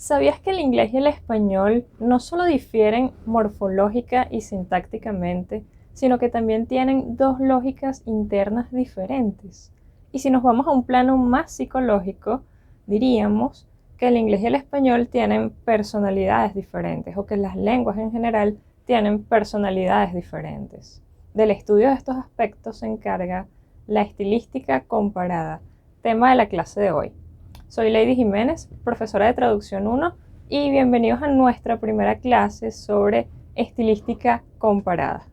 ¿Sabías que el inglés y el español no solo difieren morfológica y sintácticamente, sino que también tienen dos lógicas internas diferentes? Y si nos vamos a un plano más psicológico, diríamos que el inglés y el español tienen personalidades diferentes, o que las lenguas en general tienen personalidades diferentes. Del estudio de estos aspectos se encarga la estilística comparada, tema de la clase de hoy. Soy Lady Jiménez, profesora de Traducción 1, y bienvenidos a nuestra primera clase sobre estilística comparada.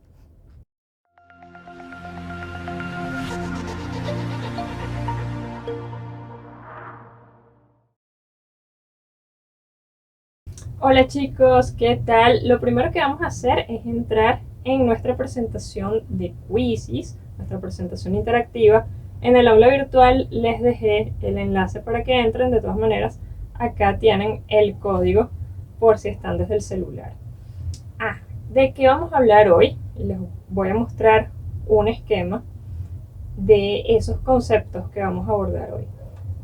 Hola chicos, ¿qué tal? Lo primero que vamos a hacer es entrar en nuestra presentación de Quizzes, nuestra presentación interactiva. En el aula virtual les dejé el enlace para que entren. De todas maneras, acá tienen el código por si están desde el celular. ¿De qué vamos a hablar hoy? Les voy a mostrar un esquema de esos conceptos que vamos a abordar hoy.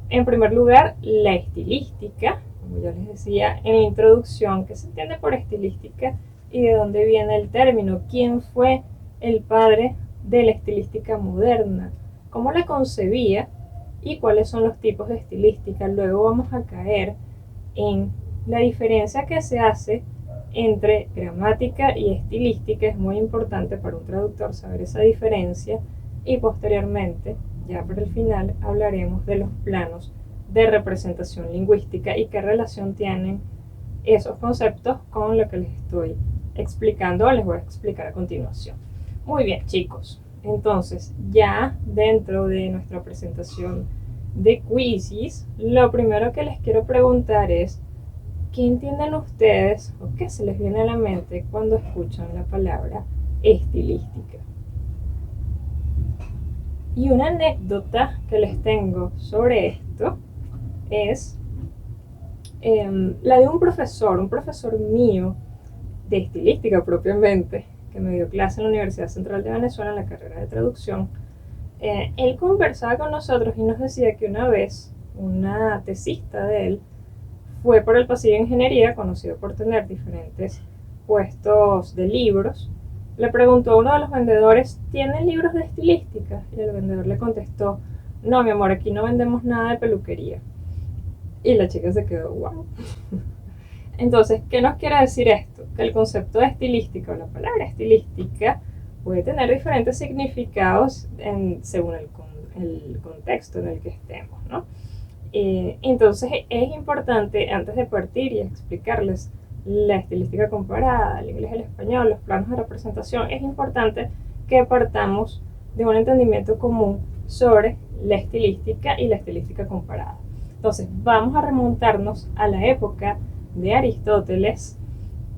En primer lugar, la estilística, como yo les decía en la introducción, ¿qué se entiende por estilística y de dónde viene el término? ¿Quién fue el padre de la estilística moderna? ¿Cómo la concebía? ¿Y cuáles son los tipos de estilística? Luego vamos a caer en la diferencia que se hace entre gramática y estilística. Es muy importante para un traductor saber esa diferencia, y posteriormente, ya para el final, hablaremos de los planos de representación lingüística y qué relación tienen esos conceptos con lo que les estoy explicando o les voy a explicar a continuación. Muy bien, chicos, entonces ya dentro de nuestra presentación de Quizzes, lo primero que les quiero preguntar es: ¿qué entienden ustedes o qué se les viene a la mente cuando escuchan la palabra estilística? Y una anécdota que les tengo sobre esto es la de un profesor mío de estilística propiamente, que me dio clase en la Universidad Central de Venezuela en la carrera de traducción. Él conversaba con nosotros y nos decía que una vez una tesista de él fue por el pasillo de ingeniería, conocido por tener diferentes puestos de libros. Le preguntó a uno de los vendedores: ¿tienen libros de estilística? Y el vendedor le contestó: no, mi amor, aquí no vendemos nada de peluquería. Y la chica se quedó, wow. Entonces, ¿qué nos quiere decir esto? Que el concepto de estilística o la palabra estilística puede tener diferentes significados según el contexto en el que estemos, ¿no? Entonces es importante, antes de partir y explicarles la estilística comparada, el inglés y el español, los planos de representación, es importante que partamos de un entendimiento común sobre la estilística y la estilística comparada. Entonces vamos a remontarnos a la época de Aristóteles.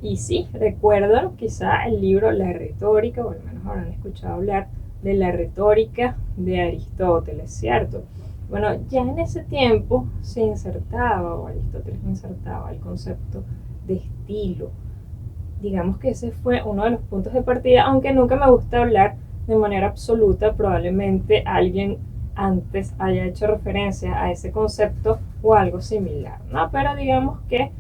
Y sí, recuerdan quizá el libro La Retórica, o al menos habrán escuchado hablar de la retórica de Aristóteles, ¿cierto? Bueno, ya en ese tiempo se insertaba, o Aristóteles insertaba, el concepto de estilo. Digamos que ese fue uno de los puntos de partida, aunque nunca me gusta hablar de manera absoluta. Probablemente alguien antes haya hecho referencia a ese concepto o algo similar, ¿no? Pero digamos que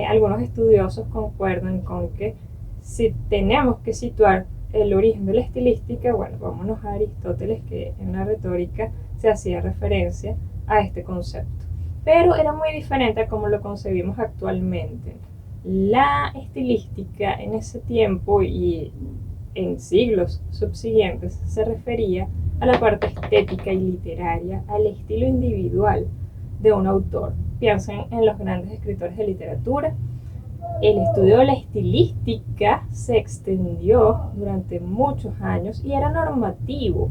algunos estudiosos concuerdan con que si tenemos que situar el origen de la estilística, bueno, vámonos a Aristóteles, que en la retórica se hacía referencia a este concepto. Pero era muy diferente a como lo concebimos actualmente. La estilística en ese tiempo y en siglos subsiguientes se refería a la parte estética y literaria, al estilo individual de un autor. Piensen en los grandes escritores de literatura. El estudio de la estilística se extendió durante muchos años y era normativo,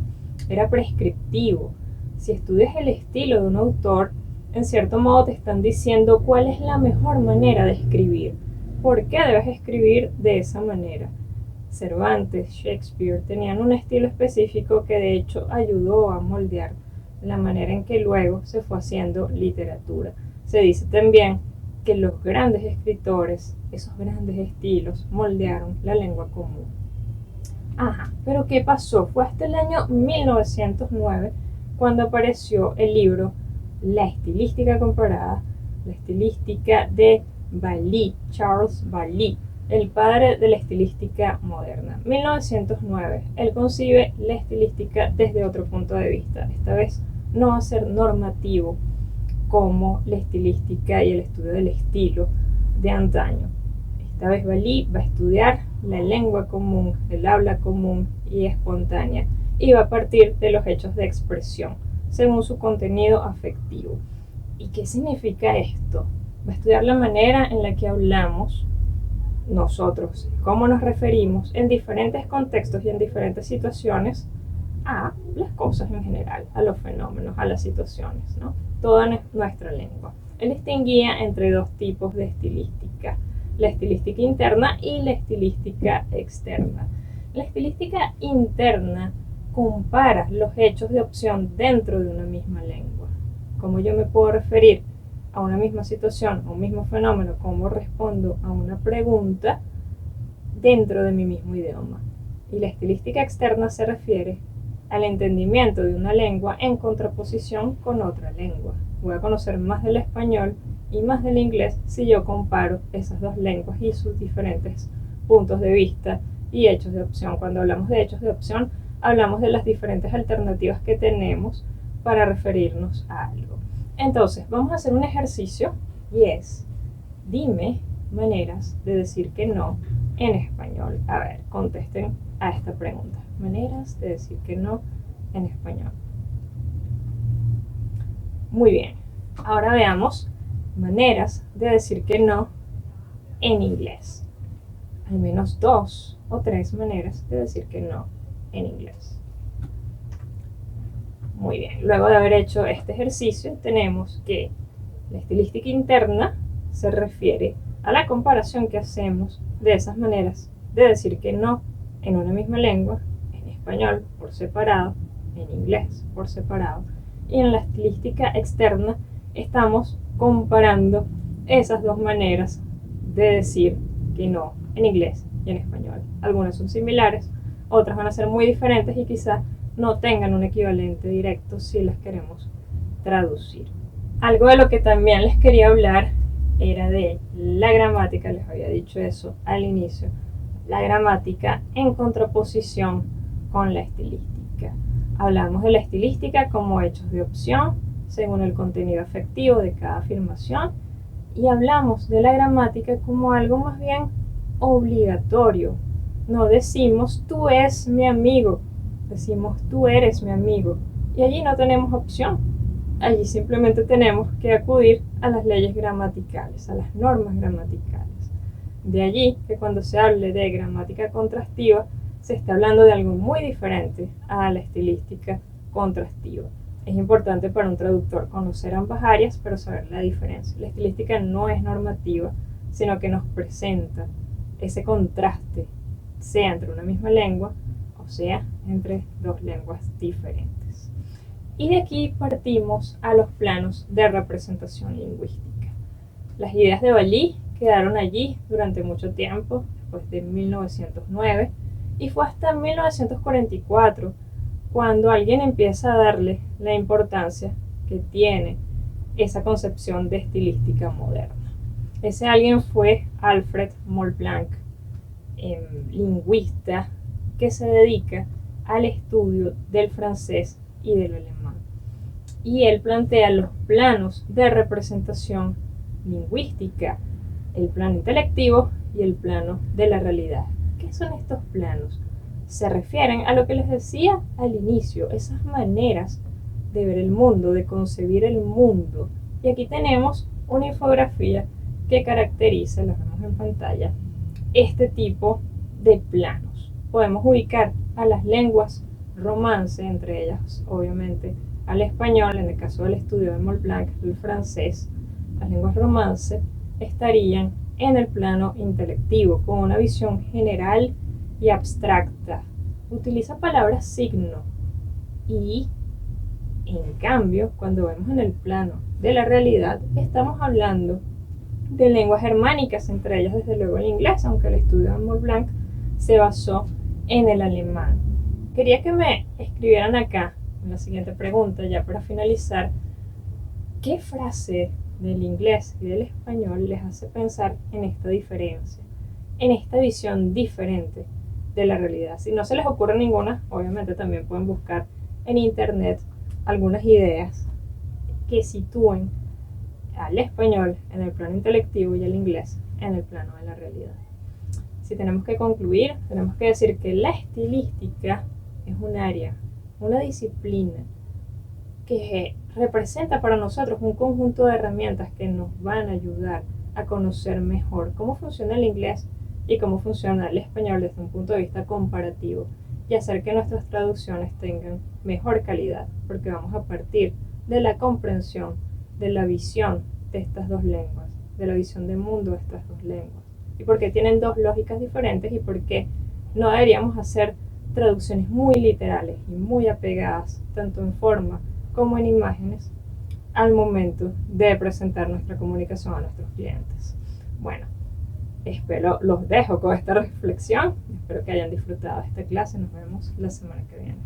era prescriptivo. Si estudias el estilo de un autor, en cierto modo te están diciendo cuál es la mejor manera de escribir, por qué debes escribir de esa manera. Cervantes, Shakespeare tenían un estilo específico que de hecho ayudó a moldear la manera en que luego se fue haciendo literatura. Se dice también que los grandes escritores, esos grandes estilos, moldearon la lengua común. Pero ¿qué pasó? Fue hasta el año 1909 cuando apareció el libro La estilística comparada la estilística de Bailly, Charles Bailly, el padre de la estilística moderna. 1909, él concibe la estilística desde otro punto de vista. Esta vez no va a ser normativo como la estilística y el estudio del estilo de antaño. Esta vez Bailly va a estudiar la lengua común, el habla común y espontánea, y va a partir de los hechos de expresión, según su contenido afectivo. ¿Y qué significa esto? Va a estudiar la manera en la que hablamos nosotros, cómo nos referimos en diferentes contextos y en diferentes situaciones a las cosas en general, a los fenómenos, a las situaciones, ¿no? Toda nuestra lengua. Él distinguía entre dos tipos de estilística, la estilística interna y la estilística externa. La estilística interna compara los hechos de opción dentro de una misma lengua. Cómo yo me puedo referir a una misma situación, a un mismo fenómeno, cómo respondo a una pregunta dentro de mi mismo idioma. Y la estilística externa se refiere al entendimiento de una lengua en contraposición con otra lengua. Voy a conocer más del español y más del inglés si yo comparo esas dos lenguas y sus diferentes puntos de vista y hechos de opción. Cuando hablamos de hechos de opción, hablamos de las diferentes alternativas que tenemos para referirnos a algo. Entonces, vamos a hacer un ejercicio y es, dime maneras de decir que no en español. A ver, contesten a esta pregunta. Maneras de decir que no en español. Muy bien. Ahora veamos maneras de decir que no en inglés. Al menos 2 o 3 maneras de decir que no en inglés. Muy bien. Luego de haber hecho este ejercicio, tenemos que la estilística interna se refiere a la comparación que hacemos de esas maneras de decir que no en una misma lengua, en español por separado, en inglés por separado, y en la estilística externa estamos comparando esas dos maneras de decir que no en inglés y en español. Algunas son similares, otras van a ser muy diferentes y quizá no tengan un equivalente directo si las queremos traducir. Algo de lo que también les quería hablar era de la gramática, les había dicho eso al inicio, la gramática en contraposición con la estilística. Hablamos de la estilística como hechos de opción, según el contenido afectivo de cada afirmación, y hablamos de la gramática como algo más bien obligatorio. No decimos tú es mi amigo, decimos tú eres mi amigo, y allí no tenemos opción. Allí simplemente tenemos que acudir a las leyes gramaticales, a las normas gramaticales. De allí que cuando se hable de gramática contrastiva, se está hablando de algo muy diferente a la estilística contrastiva. Es importante para un traductor conocer ambas áreas, pero saber la diferencia. La estilística no es normativa, sino que nos presenta ese contraste, sea entre una misma lengua, o sea, entre dos lenguas diferentes. Y de aquí partimos a los planos de representación lingüística. Las ideas de Bailly quedaron allí durante mucho tiempo, después de 1909, y fue hasta 1944 cuando alguien empieza a darle la importancia que tiene esa concepción de estilística moderna. Ese alguien fue Alfred Montblanc, lingüista que se dedica al estudio del francés y del alemán. Y él plantea los planos de representación lingüística, el plano intelectivo y el plano de la realidad. ¿Qué son estos planos? Se refieren a lo que les decía al inicio, esas maneras de ver el mundo, de concebir el mundo. Y aquí tenemos una infografía que caracteriza, la vemos en pantalla, este tipo de planos. Podemos ubicar a las lenguas romance, entre ellas obviamente al español, en el caso del estudio de Montblanc, el francés. Las lenguas romance estarían en el plano intelectivo, con una visión general y abstracta. Utiliza palabras signo y, en cambio, cuando vemos en el plano de la realidad, estamos hablando de lenguas germánicas, entre ellas desde luego el inglés, aunque el estudio de Montblanc se basó en el alemán. Quería que me escribieran acá, en la siguiente pregunta, ya para finalizar, ¿qué frase del inglés y del español les hace pensar en esta diferencia, en esta visión diferente de la realidad. Si no se les ocurre ninguna, obviamente también pueden buscar en internet algunas ideas que sitúen al español en el plano intelectivo y al inglés en el plano de la realidad. Si tenemos que concluir, tenemos que decir que la estilística es un área, una disciplina que representa para nosotros un conjunto de herramientas que nos van a ayudar a conocer mejor cómo funciona el inglés y cómo funciona el español desde un punto de vista comparativo y hacer que nuestras traducciones tengan mejor calidad, porque vamos a partir de la comprensión, de la visión de estas dos lenguas, de la visión del mundo de estas dos lenguas, y por qué tienen dos lógicas diferentes y por qué no deberíamos hacer traducciones muy literales y muy apegadas, tanto en forma como en imágenes, al momento de presentar nuestra comunicación a nuestros clientes. Bueno, los dejo con esta reflexión. Espero que hayan disfrutado de esta clase. Nos vemos la semana que viene.